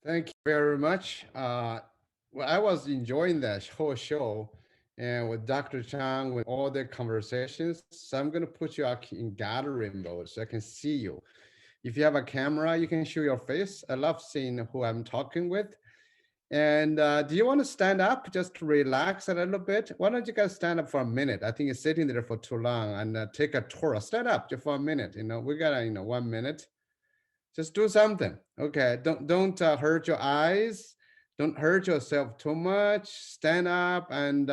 Thank you very much. Well, I was enjoying that whole show and with Dr. Chang, with all the conversations. So I'm going to put you out in gallery mode so I can see you. If you have a camera, you can show your face. I love seeing who I'm talking with. And do you want to stand up just to relax a little bit? Why don't you guys stand up for a minute? I think you're sitting there for too long and take a tour. Stand up just for a minute. We got, 1 minute. Just do something. Okay. Don't hurt your eyes. Don't hurt yourself too much. Stand up and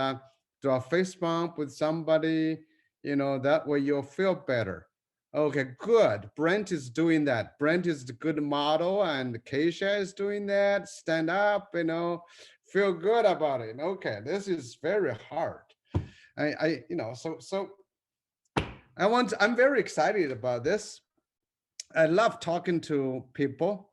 do a face bump with somebody. That way you'll feel better. Okay, good. Brent is doing that. Brent is the good model, and Keisha is doing that. Stand up, feel good about it. Okay, this is very hard. So I'm very excited about this. I love talking to people,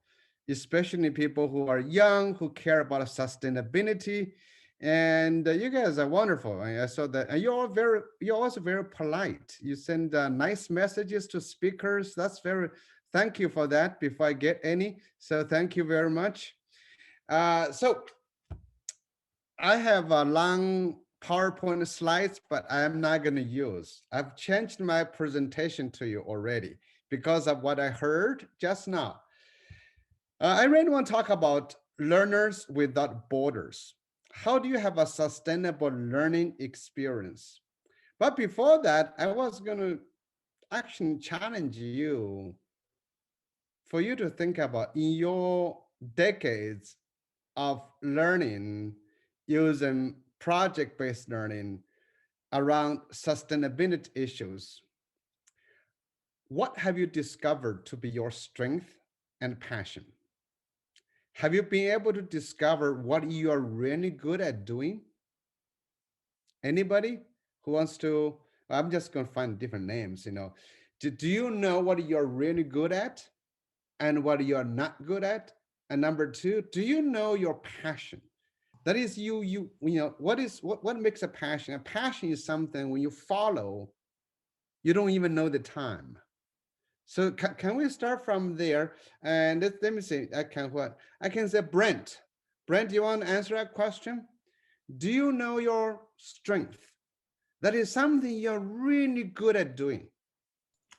especially people who are young, who care about sustainability. And you guys are wonderful. I saw that. And you're also very polite. You send nice messages to speakers. Thank you for that before I get any. So thank you very much. So I have a long PowerPoint slides, but I'm not going to use. I've changed my presentation to you already because of what I heard just now. I really want to talk about learners without borders. How do you have a sustainable learning experience? But before that, I was going to actually challenge you for you to think about in your decades of learning using project-based learning around sustainability issues. What have you discovered to be your strength and passion? Have you been able to discover what you are really good at doing? Anybody who wants to? I'm just going to find different names. Do you know what you're really good at and what you're not good at? And number two, do you know your passion? That is what makes a passion? A passion is something when you follow, you don't even know the time. So can we start from there? And let me see. I can say Brent. Brent, you want to answer that question? Do you know your strength? That is something you're really good at doing.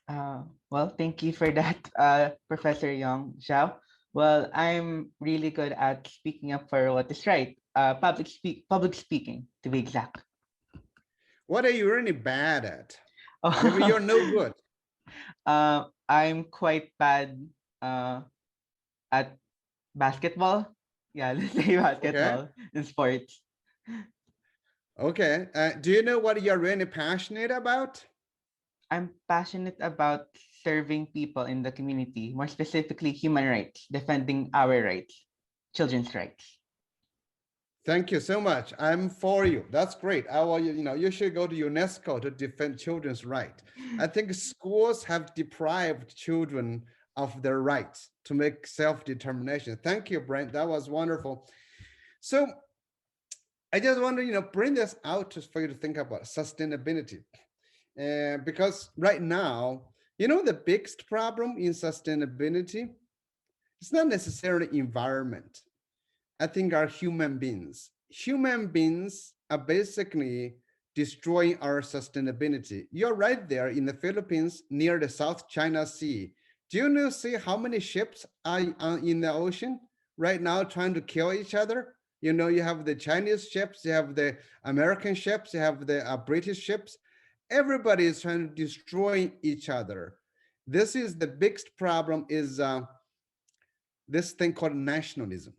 Well, thank you for that, Professor Yong Zhao. Well, I'm really good at speaking up for what is right. Public speaking, to be exact. What are you really bad at? Maybe Oh, you're no good. I'm quite bad uh, at basketball. Yeah, let's say Okay. basketball in sports. Okay. Do you know what you're really passionate about? I'm passionate about serving people in the community, more specifically human rights, defending our rights, children's rights. Thank you so much. I'm for you. That's great. You should go to UNESCO to defend children's right. I think schools have deprived children of their rights to make self-determination. Thank you, Brent. That was wonderful. So I just want to, bring this out for you to think about sustainability. Because right now, the biggest problem in sustainability, it's not necessarily environment. I think are human beings. Human beings are basically destroying our sustainability. You're right there in the Philippines near the South China Sea. Do you know see how many ships are in the ocean right now trying to kill each other? You have the Chinese ships, you have the American ships, you have the British ships. Everybody is trying to destroy each other. This is the biggest problem is this thing called nationalism.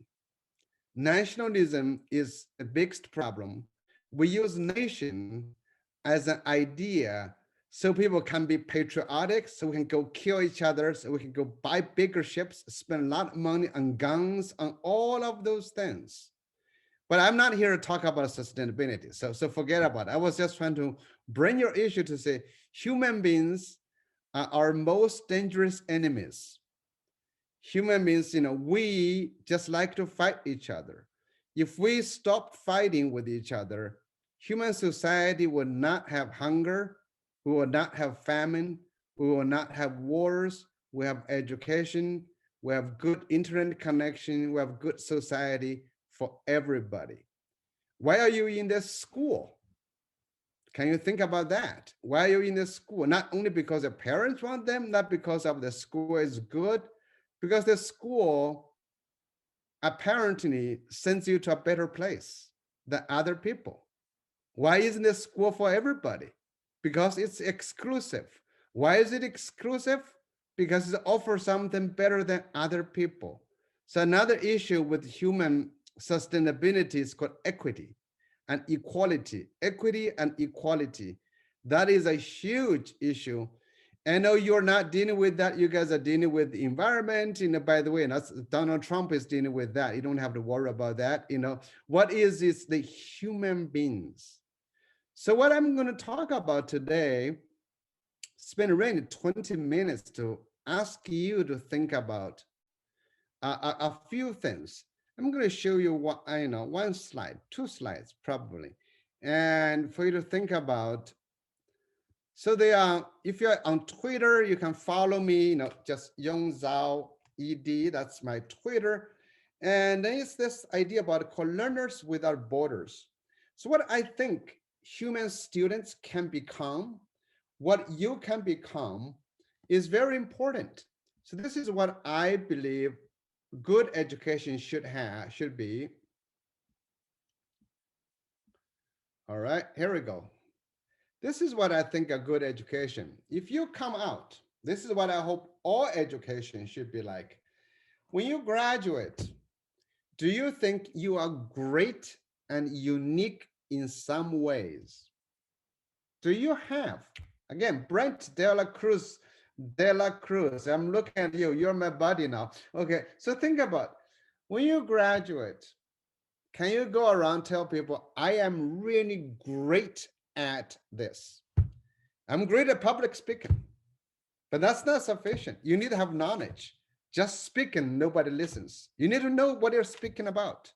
Nationalism is the biggest problem. We use nation as an idea so people can be patriotic, so we can go kill each other, so we can go buy bigger ships, spend a lot of money on guns, on all of those things. But I'm not here to talk about sustainability. So forget about it. I was just trying to bring your issue to say human beings are our most dangerous enemies. Human beings, we just like to fight each other. If we stop fighting with each other, human society would not have hunger, we will not have famine, we will not have wars, we have education, We have good internet connection. We have good society for everybody. Why are you in this school? Can you think about that? Why are you in the school? Not only because the parents want them, not because of the school is good, because the school apparently sends you to a better place than other people. Why isn't the school for everybody? Because it's exclusive. Why is it exclusive? Because it offers something better than other people. So another issue with human sustainability is called equity and equality. Equity and equality. That is a huge issue. I know you're not dealing with that. You guys are dealing with the environment. By the way, that's Donald Trump is dealing with that. You don't have to worry about that. What is the human beings? So what I'm going to talk about today, spend really 20 minutes to ask you to think about a few things. I'm going to show you what I know, one slide, two slides probably, and for you to think about. So they are, if you're on Twitter, you can follow me, just Yong Zhao ED, that's my Twitter. And then it's this idea about co-learners without borders. So what I think human students can become, what you can become is very important. So this is what I believe good education should be. All right, here we go. This is what I think a good education. If you come out, this is what I hope all education should be like. When you graduate, do you think you are great and unique in some ways? Do you have, again, Brent De La Cruz, I'm looking at you, you're my buddy now. Okay, so think about when you graduate, can you go around tell people, I am really great at this? I'm great at public speaking, but that's not sufficient. You need to have knowledge. Just speaking, nobody listens. You need to know what you're speaking about,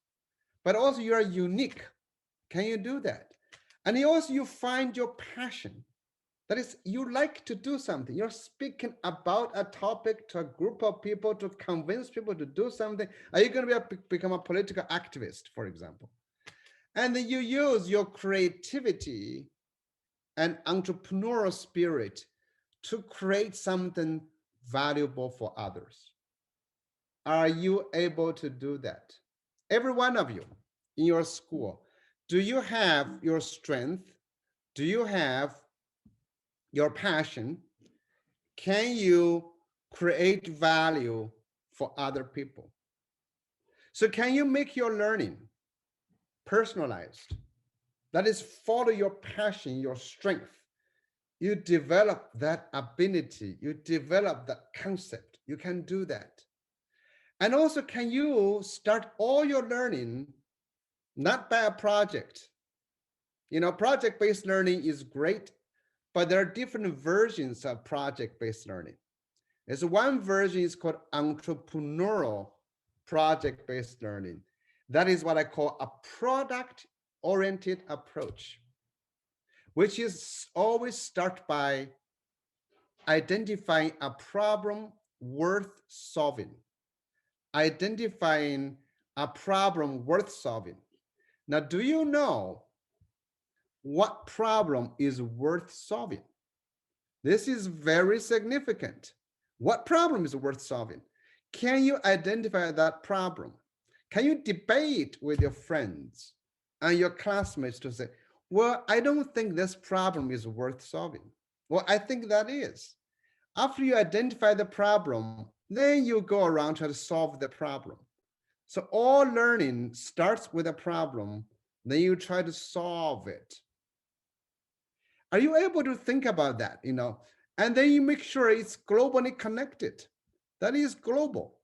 but also you are unique. Can you do that? And you find your passion. That is, you like to do something. You're speaking about a topic to a group of people to convince people to do something. Are you going to become a political activist, for example? And then you use your creativity and entrepreneurial spirit to create something valuable for others. Are you able to do that? Every one of you in your school, do you have your strength? Do you have your passion? Can you create value for other people? So can you make your learning personalized? That is, follow your passion, your strength. You develop that ability, you develop that concept. You can do that. And also, can you start all your learning not by a project? Project-based learning is great, but there are different versions of project-based learning. There's one version is called entrepreneurial project-based learning. That is what I call a product-oriented approach, which is always start by identifying a problem worth solving. Identifying a problem worth solving. Now, do you know what problem is worth solving? This is very significant. What problem is worth solving? Can you identify that problem? Can you debate with your friends and your classmates to say, well, I don't think this problem is worth solving. Well, I think that is. After you identify the problem, then you go around try to solve the problem. So all learning starts with a problem, then you try to solve it. Are you able to think about that? And then you make sure it's globally connected. That is global.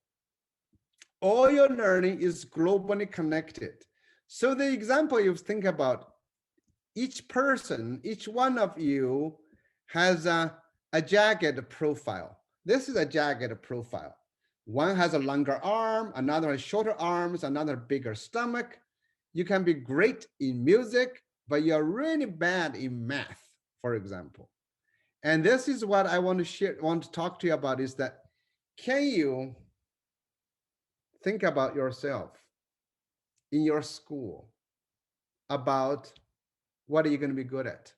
All your learning is globally connected. So the example you think about, each person, each one of you has a jagged profile. This is a jagged profile. One has a longer arm, another has shorter arms, another bigger stomach. You can be great in music, but you're really bad in math, for example. And this is what I want to talk to you about is that can you think about yourself in your school, about what are you going to be good at.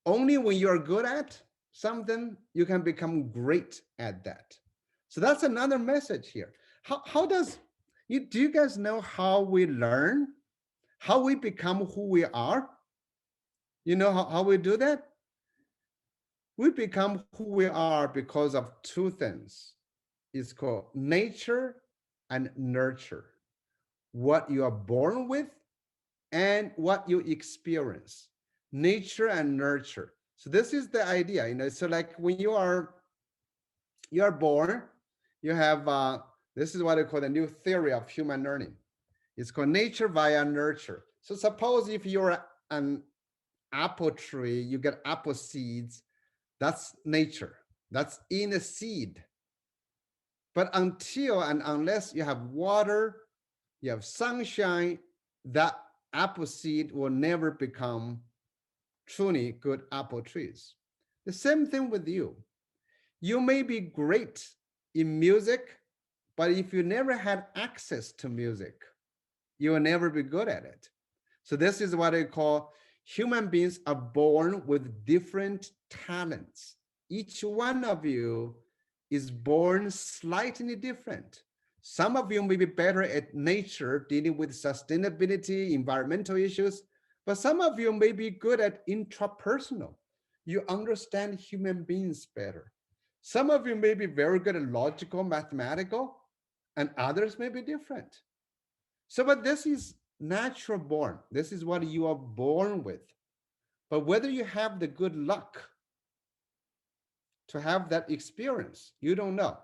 Only when you're good at something, you can become great at that. So that's another message here. How does you do you guys know how we learn, how we become who we are? You know how we do that? We become who we are because of two things. It's called nature and nurture. What you are born with and what you experience. Nature and nurture. So this is the idea, So like when you are born, you have this is what I call the new theory of human learning. It's called nature via nurture. So suppose if you're an apple tree, you get apple seeds. That's nature. That's in a seed. But until and unless you have water, you have sunshine, that apple seed will never become truly good apple trees. The same thing with you. You may be great in music, but if you never had access to music, you will never be good at it. So this is what I call human beings are born with different talents. Each one of you is born slightly different. Some of you may be better at nature, dealing with sustainability, environmental issues, but some of you may be good at intrapersonal. You understand human beings better. Some of you may be very good at logical, mathematical, and others may be different. So, but this is natural born. This is what you are born with. But whether you have the good luck to have that experience, you don't know.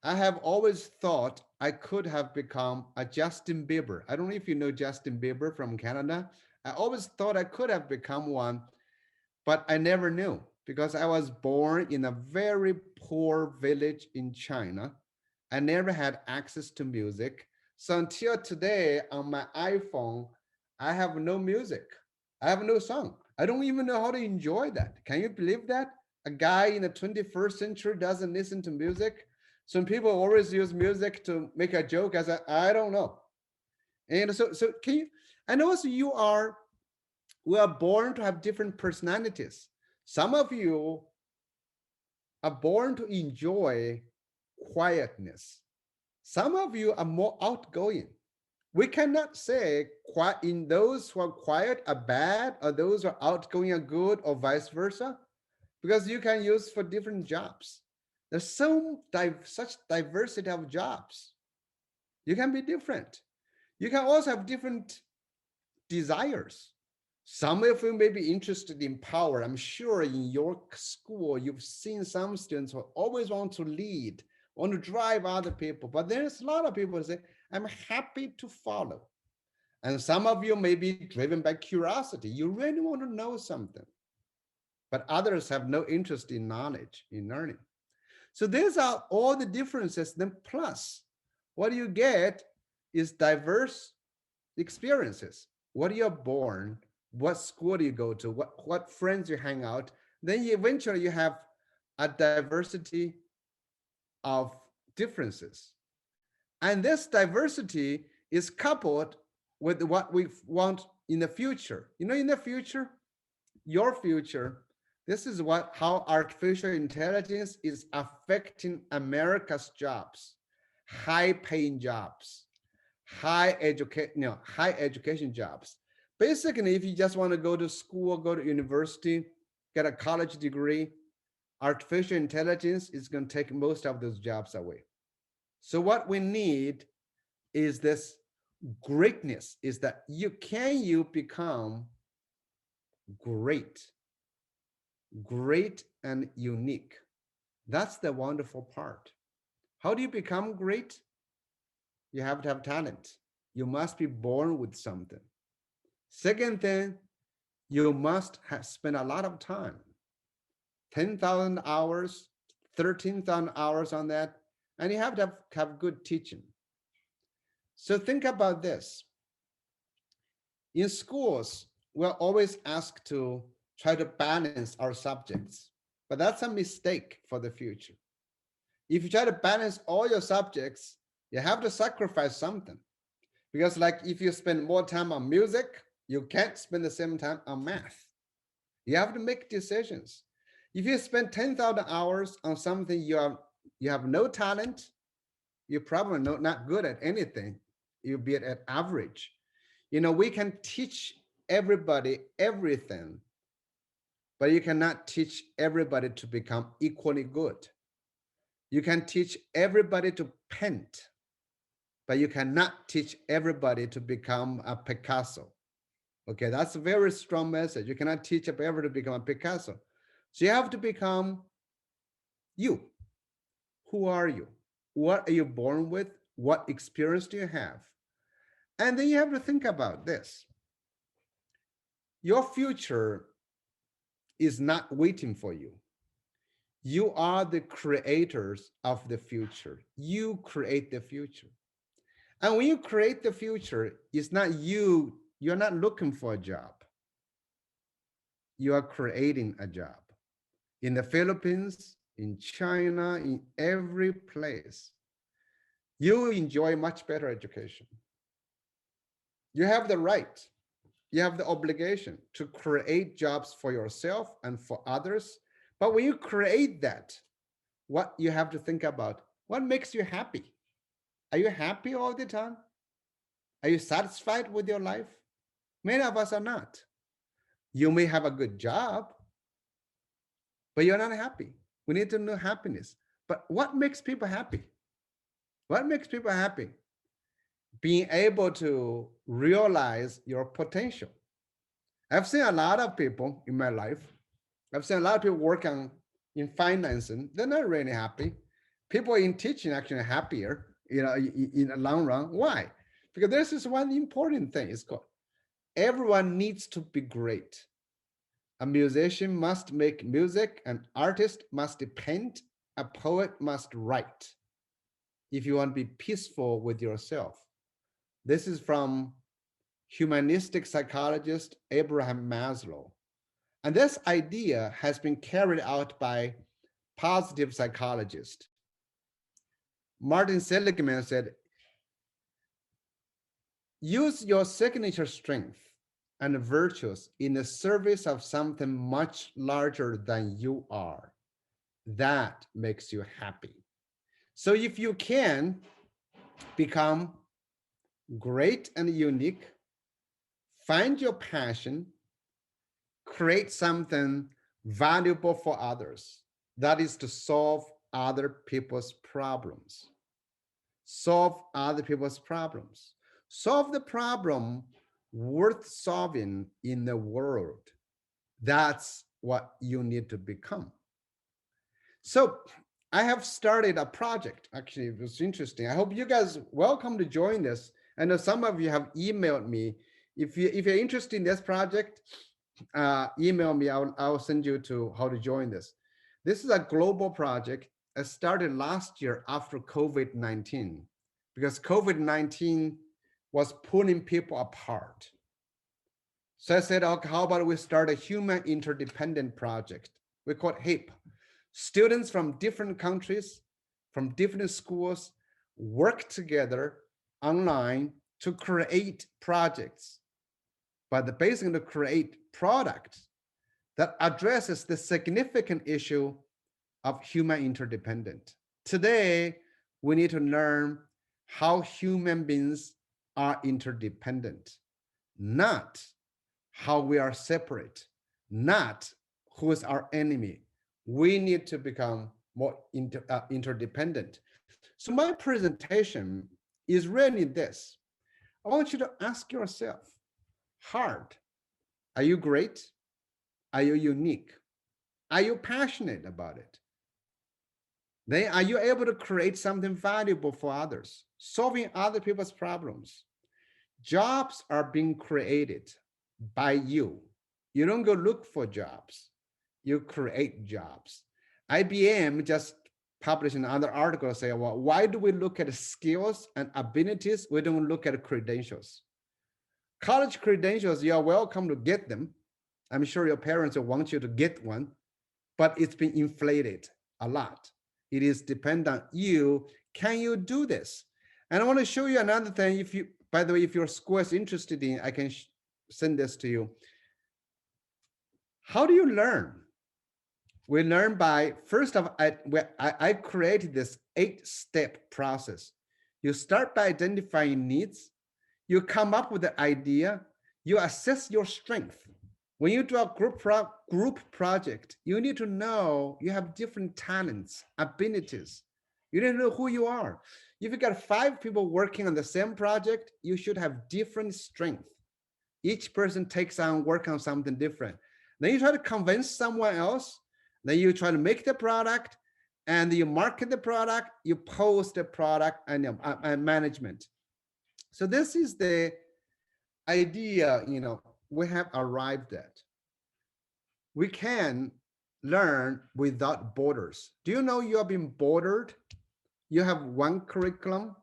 I have always thought I could have become a Justin Bieber. I don't know if you know Justin Bieber from Canada. I always thought I could have become one, but I never knew because I was born in a very poor village in China. I never had access to music. So until today on my iPhone, I have no music. I have no song. I don't even know how to enjoy that. Can you believe that? A guy in the 21st century doesn't listen to music. Some people always use music to make a joke as I don't know. And so can you, and also we are born to have different personalities. Some of you are born to enjoy quietness. Some of you are more outgoing. We cannot say in those who are quiet are bad or those who are outgoing are good or vice versa, because you can use for different jobs. There's such diversity of jobs. You can be different. You can also have different desires. Some of you may be interested in power. I'm sure in your school, you've seen some students who always want to lead, want to drive other people. But there's a lot of people who say, I'm happy to follow. And some of you may be driven by curiosity. You really want to know something. But others have no interest in knowledge, in learning. So these are all the differences. Then plus, what you get is diverse experiences. What you're born, what school do you go to, what friends you hang out. Then eventually you have a diversity of differences. And this diversity is coupled with what we want in the future. In the future, your future, this is how artificial intelligence is affecting America's jobs, high paying jobs, high education jobs. Basically, if you just want to go to school, go to university, get a college degree, artificial intelligence is going to take most of those jobs away. So what we need is this greatness, is that you become great, great and unique. That's the wonderful part. How do you become great? You have to have talent. You must be born with something. Second thing, you must have spent a lot of time, 10,000 hours, 13,000 hours on that, and you have to have good teaching. So think about this. In schools, we're always asked to try to balance our subjects, but that's a mistake for the future. If you try to balance all your subjects, You have to sacrifice something because like if you spend more time on music, you can't spend the same time on math. You have to make decisions. If you spend 10,000 hours on something you have no talent, you're probably not good at anything. You'll be at average. We can teach everybody everything, but you cannot teach everybody to become equally good. You can teach everybody to paint, but you cannot teach everybody to become a Picasso. Okay, that's a very strong message. You cannot teach everybody to become a Picasso. So you have to become you. Who are you? What are you born with? What experience do you have? And then you have to think about this. Your future is not waiting for you. You are the creators of the future. You create the future. And when you create the future, it's not you, you're not looking for a job. You are creating a job. In the Philippines, in China, in every place, you enjoy much better education. You have the right, you have the obligation to create jobs for yourself and for others. But when you create that, what you have to think about, what makes you happy? Are you happy all the time? Are you satisfied with your life? Many of us are not. You may have a good job, but you're not happy. We need to know happiness. But what makes people happy? What makes people happy? Being able to realize your potential. I've seen a lot of people in my life. I've seen a lot of people working in financing. They're not really happy. People in teaching actually are happier, in the long run. Why? Because this is one important thing. It's called everyone needs to be great. A musician must make music, an artist must paint, a poet must write if you want to be peaceful with yourself. This is from humanistic psychologist Abraham Maslow. And this idea has been carried out by positive psychologists. Martin Seligman said, use your signature strength and virtues in the service of something much larger than you are. That makes you happy. So if you can become great and unique, find your passion, create something valuable for others. That is to solve other people's problems. Solve other people's problems. Solve the problem worth solving in the world. That's what you need to become. So I have started a project. Actually, it was interesting. I hope you guys welcome to join this. I know some of you have emailed me. If you're interested in this project, email me. I'll send you to how to join this. This is a global project. I started last year after COVID-19 because COVID-19 was pulling people apart. So I said, okay, how about we start a human interdependent project? We call it HIP. Students from different countries, from different schools, work together online to create projects, but basically to create products that addresses the significant issue of human interdependence. Today, we need to learn how human beings are interdependent, not how we are separate, not who is our enemy. We need to become more interdependent. So my presentation is really this. I want you to ask yourself, heart, are you great? Are you unique? Are you passionate about it? Then are you able to create something valuable for others, solving other people's problems? Jobs are being created by you. You don't go look for jobs. You create jobs. IBM just published another article saying, well, why do we look at skills and abilities? We don't look at credentials. College credentials, you are welcome to get them. I'm sure your parents will want you to get one, but it's been inflated a lot. It is dependent on you. Can you do this? And I want to show you another thing. If you, by the way, if your school is interested in, I can send this to you. How do you learn? We learn by, first of all, I created this 8-step process. You start by identifying needs. You come up with the idea. You assess your strength. When you do a group project, you need to know you have different talents, abilities. You need to know who you are. If you got 5 people working on the same project, you should have different strength. Each person takes on work on something different. Then you try to convince someone else. Then you try to make the product, and you market the product. You post the product and management. So this is the idea. We have arrived at. We can learn without borders. Do you know you are being bordered? You have one curriculum,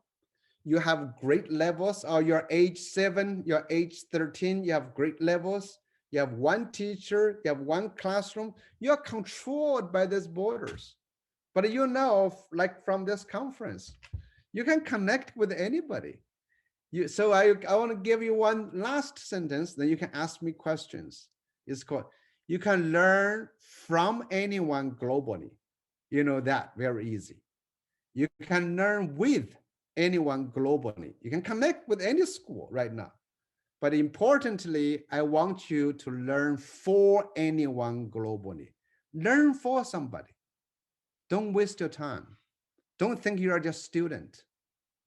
you have grade levels, or you're age 7, you're age 13, you have grade levels, you have one teacher, you have one classroom, you're controlled by these borders. But like from this conference, you can connect with anybody. So I want to give you one last sentence, then you can ask me questions. It's called, you can learn from anyone globally. You know that, very easy. You can learn with anyone globally. You can connect with any school right now. But importantly, I want you to learn for anyone globally. Learn for somebody. Don't waste your time. Don't think you are just student.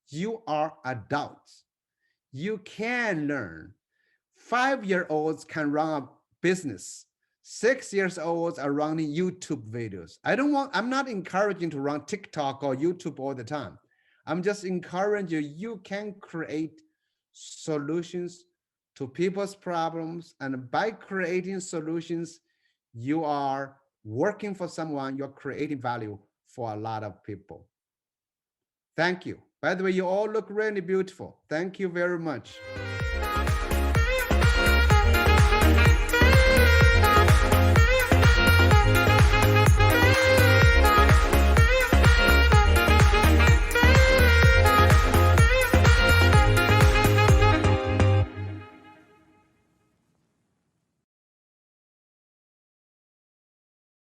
You are adults. You can learn. 5-year-olds can run a business. 6 years olds are running YouTube videos. I'm not encouraging to run TikTok or YouTube all the time. I'm just encouraging you can create solutions to people's problems. And by creating solutions, you are working for someone, you're creating value for a lot of people. Thank you. By the way, you all look really beautiful. Thank you very much.